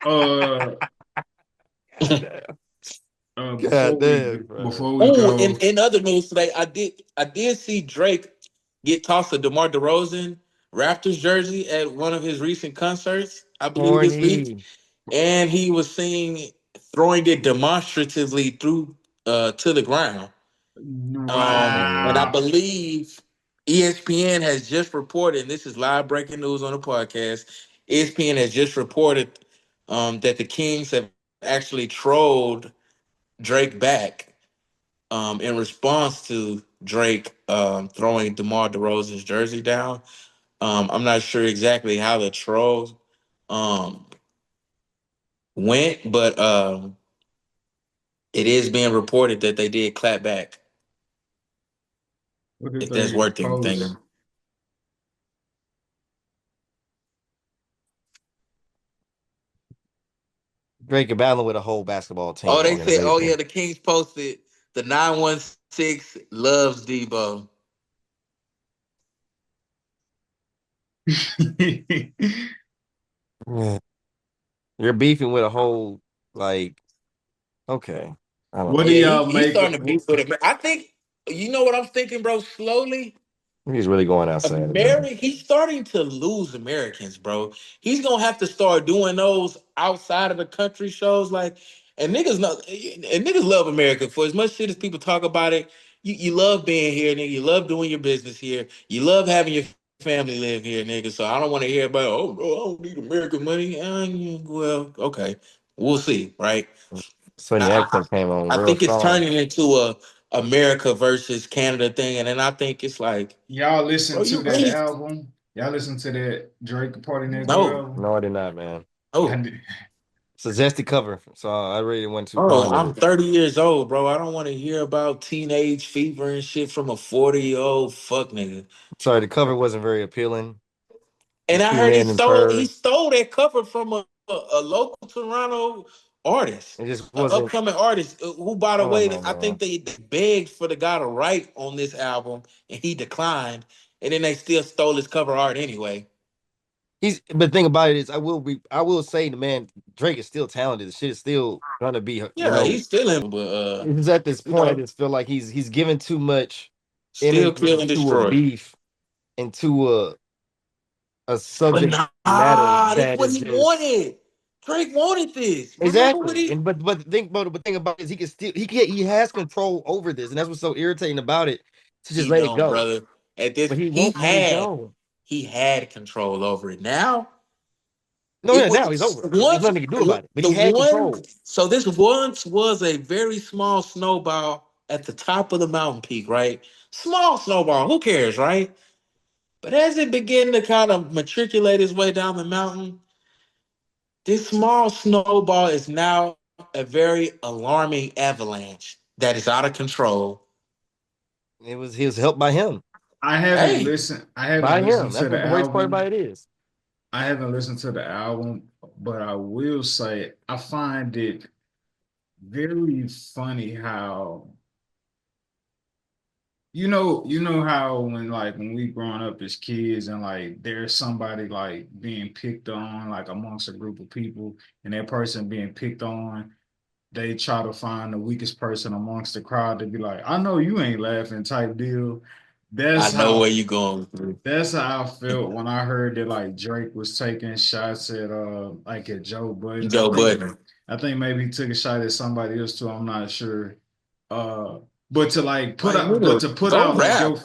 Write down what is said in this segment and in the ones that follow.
Uh, God damn, bro. before we Oh, go, in other news today, I did see Drake get tossed a DeMar DeRozan Raptors jersey at one of his recent concerts, I believe this week, Horny. and he was seen throwing it demonstratively through to the ground. And I wow. believe ESPN has just reported, and this is live breaking news on the podcast. ESPN has just reported that the Kings have actually trolled Drake back in response to Drake throwing DeMar DeRozan's jersey down. I'm not sure exactly how the trolls um, went, but it is being reported that they did clap back. What did If that's they worth post? anything. Drake battling with a whole basketball Oh, team they said, oh organization. yeah, the Kings posted the 916 loves Debo. Yeah. You're beefing with a whole like. Okay, I don't What do know. Yeah, y'all he's make? starting to beef with him. I think you know what I'm thinking, bro. Slowly, He's really going outside, man. He's starting to lose Americans, bro. He's gonna have to start doing those outside of the country shows, like and niggas love America for as much shit as people talk about it. You love being here, nigga. You love doing your business here. You love having your family live here, nigga. So I don't want to hear about, oh, bro, I don't need American money. Yeah, well, okay, we'll see, right? Sonny I, accent came on I real think it's strong. turning into a America versus Canada thing, and then I think it's like, Y'all listen bro, to you that really album? Y'all listen to that Drake Party Next Door no, album? No, I did not, man. I oh, did. It's a zesty cover, so I really went too bro, fond of I'm it. 30 years old, bro. I don't want to hear about teenage fever and shit from a 40-year-old fuck nigga. Sorry, the cover wasn't very appealing. The And I two heard men in he fur. stole that cover from a local Toronto artist, It just an wasn't. upcoming artist who, by the I don't way, know, I think man. they begged for the guy to write on this album and he declined, and then they still stole his cover art anyway. He's but the thing about it is, I will say the man Drake is still talented. The shit is still gonna be, Yeah, he's still in, but it's at this you point. I know, just feel like he's giving too much still energy kill and into a destroy. beef, into a But subject matter nah, that's that what is he just wanted. Drake wanted this. Remember what exactly. he? And but the thing about it is he has control over this, and that's what's so irritating about it. To just He let it don't, go, brother. At this, but he won't let it go. he had control over it. Now No, it yeah, now he's was over. There's once nothing he can do about it. But the he had one. control. So this once was a very small snowball at the top of the mountain peak, right? Small snowball. Who cares, right? But as it began to kind of matriculate its way down the mountain, this small snowball is now a very alarming avalanche that is out of control. He was helped by him. Hey, I haven't By listened him. to That's the what the worst part album. about it is. I haven't listened to the album, but I will say I find it very funny how you know how when we growing up as kids and like there's somebody like being picked on like amongst a group of people and that person being picked on, they try to find the weakest person amongst the crowd to be like, I know you ain't laughing type deal. I That's know where how you going through. that's how I felt when I heard that like Drake was taking shots at like at Joe Budden. Joe Budden. I think maybe he took a shot at somebody else too. I'm not sure. Uh, but to like Like, nigga, to put go out like rap.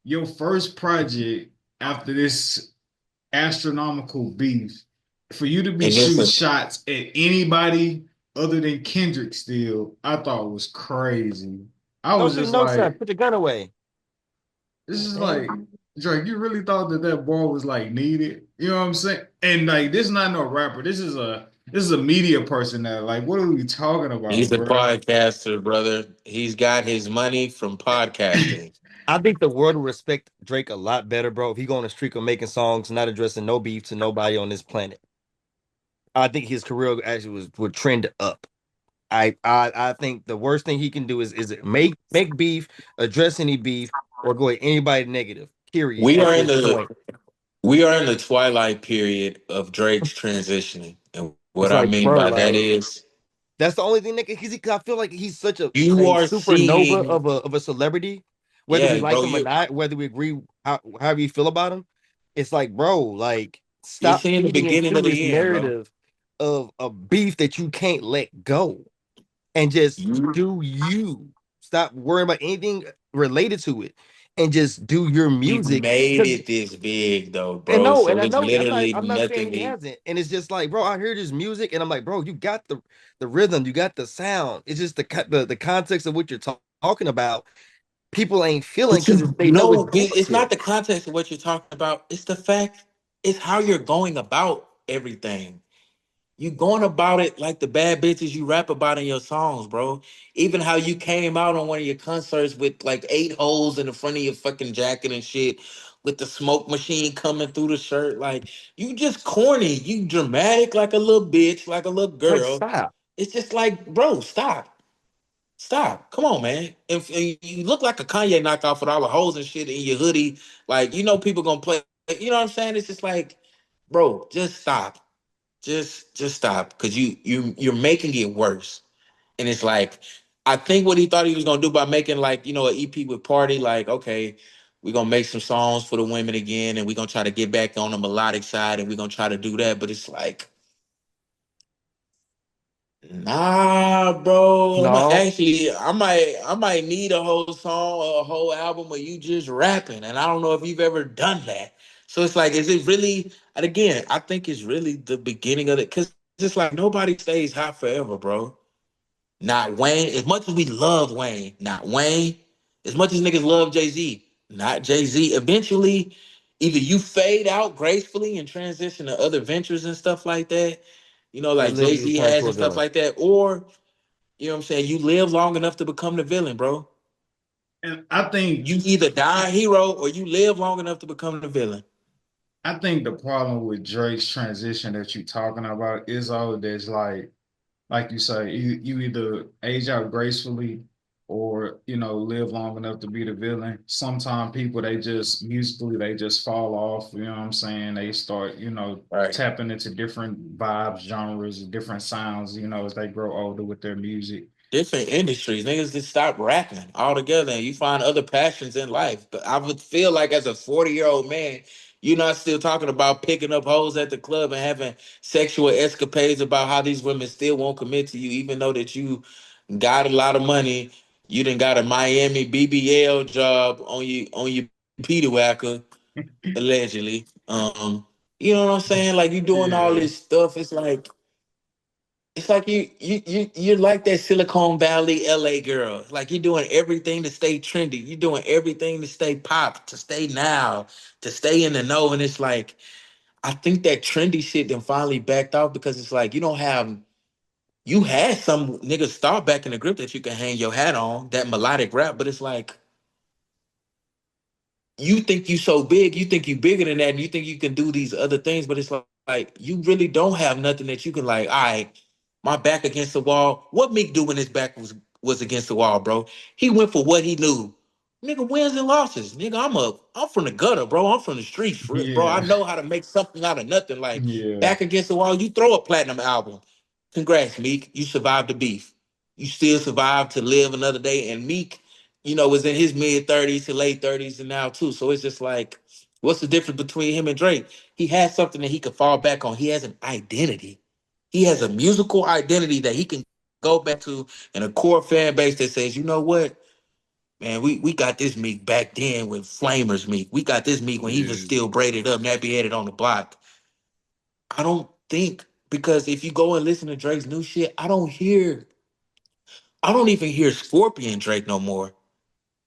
your first project after this astronomical beef, for you to be And it's shooting a, shots at anybody other than Kendrick still, I thought was crazy. I Don't was shoot just no shot. like, Put the gun away. this is Man, like Drake, you really thought that that ball was like needed? You know what I'm saying? And like, this is not no rapper. This is a media person that like, what are we talking he's about, a bro? podcaster, brother. He's got his money from podcasting. I think the world will respect Drake a lot better, bro, if he go on a streak of making songs, not addressing no beef to nobody on this planet. I think his career actually would trend up. I think the worst thing he can do is make beef, address any beef, or go at anybody negative. Period. We At are in this the point. We are in the twilight period of Drake's transitioning. And It's what I like, mean bro, by that like is that's the only thing that I feel like he's such you a are supernova seeing, of a celebrity, whether we yeah, like bro, him or not, whether we agree however you feel about him. It's like, bro, like you're stop seeing the feeding beginning into of this the end, bro. narrative of a beef that you can't let go and just You do you. Stop worrying about anything related to it and just do your he music. made 'Cause it this big though, and bro. no, So and I there's know that literally I'm not saying nothing he he hasn't. And it's just like, bro, I hear this music and I'm like, bro, you got the rhythm, you got the sound. It's just the context of what you're talking about. People ain't feeling but because you they know it's know it's not bullshit. the context of what you're talking about. It's the fact, it's how you're going about everything. You going about it like the bad bitches you rap about in your songs, bro. Even how you came out on one of your concerts with like 8 holes in the front of your fucking jacket and shit, with the smoke machine coming through the shirt. Like, you just corny. You dramatic like a little bitch, like a little Like, girl. stop. It's just like, bro, stop. Stop. Come on, man. And you look like a Kanye knockoff with all the holes and shit in your hoodie. Like, people gonna play. You know what I'm saying? It's just like, bro, just stop. Just stop, because you're making it worse. And it's like, I think what he thought he was gonna do by making, like, an EP with Party, like, okay, we're gonna make some songs for the women again, and we're gonna try to get back on the melodic side, and we're gonna try to do that. But it's like, nah, bro. No, I might need a whole song or a whole album of you just rapping, and I don't know if you've ever done that. So it's like, is it really? And again, I think it's really the beginning of it, because it's like nobody stays hot forever, bro. Not Wayne. As much as we love Wayne, not Wayne. As much as niggas love Jay Z, not Jay Z. Eventually, either you fade out gracefully and transition to other ventures and stuff like that, or like Jay literally Z turn has to a and stuff villain. like that, or what I'm saying, you live long enough to become the villain, bro. And I think You either die a hero or you live long enough to become the villain. I think the problem with Drake's transition that you're talking about is all this, like you say, you either age out gracefully or live long enough to be the villain. Sometimes people, they just musically, they just fall off. You know what I'm saying? They start Right. tapping into different vibes, genres, different sounds. As they grow older with their music. Different industries. Niggas just stop rapping altogether and you find other passions in life. But I would feel like, as a 40-year-old man, you're not still talking about picking up hoes at the club and having sexual escapades about how these women still won't commit to you, even though that you got a lot of money. You done got a Miami BBL job on your Peter Wacker, allegedly. You know what I'm saying? Like, you doing all Yeah, this stuff. It's like you're like that Silicon Valley LA girl. Like, you're doing everything to stay trendy. You're doing everything to stay pop, to stay now, to stay in the know. And it's like, I think that trendy shit then finally backed off, because it's like, you had some niggas start back in the grip that you can hang your hat on, that melodic rap, but it's like, you think you so big, you think you bigger than that, and you think you can do these other things, but it's like you really don't have nothing that you can, like, all right, my back against the wall. What Meek do when his back was against the wall, bro? He went for what he knew. Nigga, wins and losses. Nigga, I'm from the gutter, bro. I'm from the streets, bro. I yeah, know how to make something out of nothing. Like, yeah, back against the wall, you throw a platinum album. Congrats, Meek. You survived the beef. You still survived to live another day. And Meek, was in his mid 30s to late 30s and now too. So it's just like, what's the difference between him and Drake? He has something that he could fall back on. He has an identity. He has a musical identity that he can go back to, and a core fan base that says, you know what, man, we got this Meek back then with Flamers Meek. We got this Meek when he was yeah, still braided up, nappy headed on the block. I don't think, because if you go and listen to Drake's new shit, I don't even hear Scorpion Drake no more.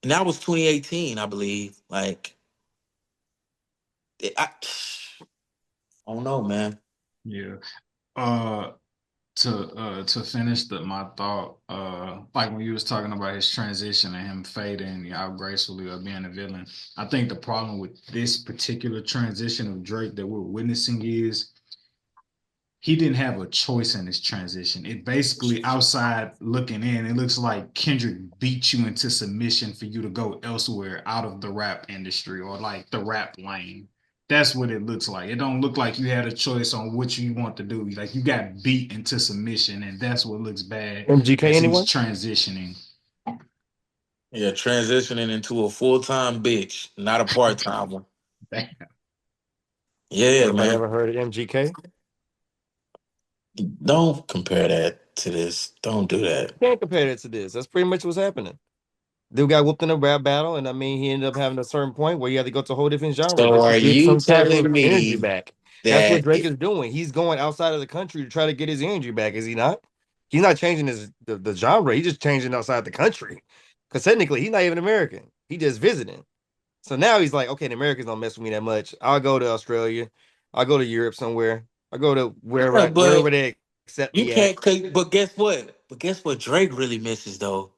And that was 2018, I believe. Like, I don't know, man. yeah. Uh, to finish my thought, like when you was talking about his transition and him fading out gracefully or being a villain, I think the problem with this particular transition of Drake that we're witnessing is he didn't have a choice in this transition. It basically, outside looking in, it looks like Kendrick beat you into submission for you to go elsewhere out of the rap industry or like the rap lane. That's what it looks like. It don't look like you had a choice on what you want to do. Like you got beat into submission, and that's what looks bad MGK as he's anyone? transitioning. Yeah, transitioning into a full-time bitch, not a part-time one. Yeah, Anybody man. ever heard of MGK? Don't compare that to this. Don't do that. Can't compare it to this. That's pretty much what's happening. Dude got whooped in a rap battle, and I mean, he ended up having a certain point where he had to go to a whole different genre So just to are get you some type of telling energy me back. That's what that Drake is doing. He's going outside of the country to try to get his energy back. Is he not? He's not changing the genre. He's just changing outside the country. Because technically, he's not even American. He just visiting. So now he's like, okay, the Americans don't mess with me that much. I'll go to Australia. I'll go to Europe somewhere. I'll go to yeah, wherever but they accept you me at. can't take but guess what? But guess what Drake really misses though?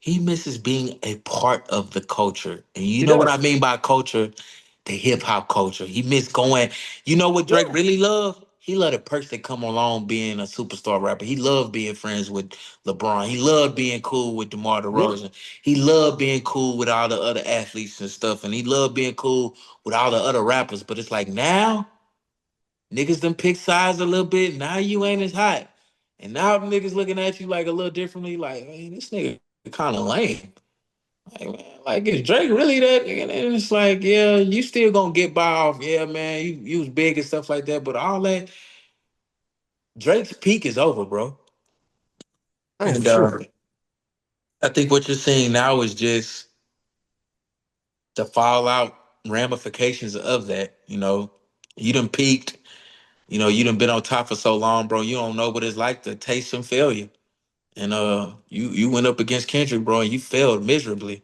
He misses being a part of the culture. And you He know what I does. mean by culture? The hip hop culture. He missed going. You know what Drake Yeah. really loved? He loved the perks that come along being a superstar rapper. He loved being friends with LeBron. He loved being cool with DeMar Yeah. DeRozan. He loved being cool with all the other athletes and stuff. And he loved being cool with all the other rappers. But it's like now, niggas done pick sides a little bit. Now you ain't as hot. And now niggas looking at you like a little differently, like, man, this nigga kind of lame. Like, man, like is Drake really that nigga? And it's like, yeah, you still gonna get by off. Yeah, man, you was big and stuff like that, but all that Drake's peak is over, bro. Oh, for And sure. I think what you're seeing now is just the fallout ramifications of that. You done peaked. You done been on top for so long, bro. You don't know what it's like to taste some failure. And you went up against Kendrick, bro, and you failed miserably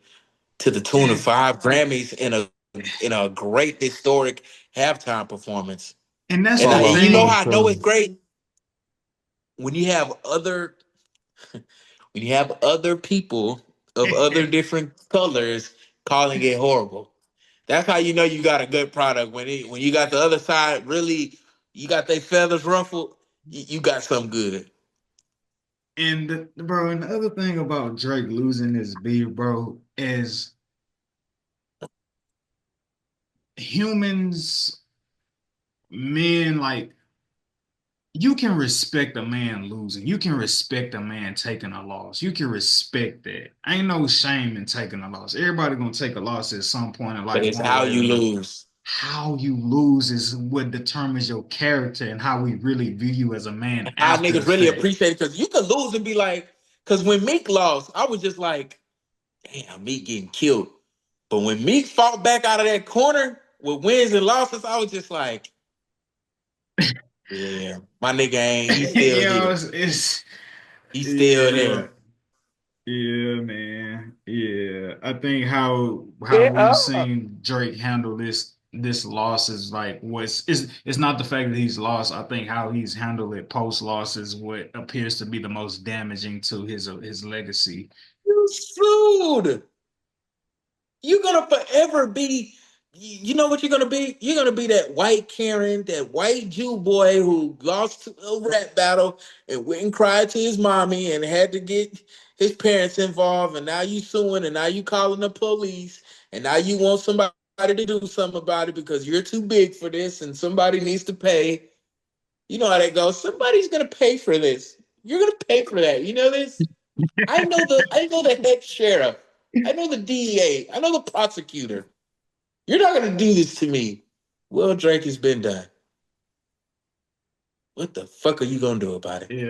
to the tune of And 5 Grammys in a great historic halftime performance. and that's And the Follow you know was thing. how I know it's crazy. great when you have other people of other different colors calling it horrible. That's how you know you got a good product when you got the other side really you got their feathers ruffled. You got something good. Bro, and the other thing about Drake losing his beef, bro, is humans, men, like you can respect a man losing. You can respect a man taking a loss. You can respect that. Ain't no shame in taking a loss. Everybody gonna take a loss at some point in But life, it's one how way or you the other. lose. How you lose is what determines your character and how we really view you as a man How after niggas the really fact. appreciate it because you could lose and be like, because when Meek lost, I was just like, damn, Meek getting killed. But when Meek fought back out of that corner with wins and losses, I was just like, yeah, my nigga ain't. He's still You know, here. it's He's still yeah. there. Yeah, man. Yeah. I think how we've Yeah. seen Drake handle this loss is like what's it's not the fact that he's lost. I think how he's handled it post loss is what appears to be the most damaging to his legacy. You sued. You're gonna forever be. You know what you're gonna be? You're gonna be that white Karen, that white Jew boy who lost a rap battle and went and cried to his mommy and had to get his parents involved. And now you suing, and now you calling the police, and now you want somebody to do something about it because you're too big for this, and somebody needs to pay. You know how that goes. Somebody's gonna pay for this. You're gonna pay for that. You know this. I know the head sheriff. I know the DEA. I know the prosecutor. You're not gonna do this to me. Well, Drake has been done. What the fuck are you gonna do about it? Yeah.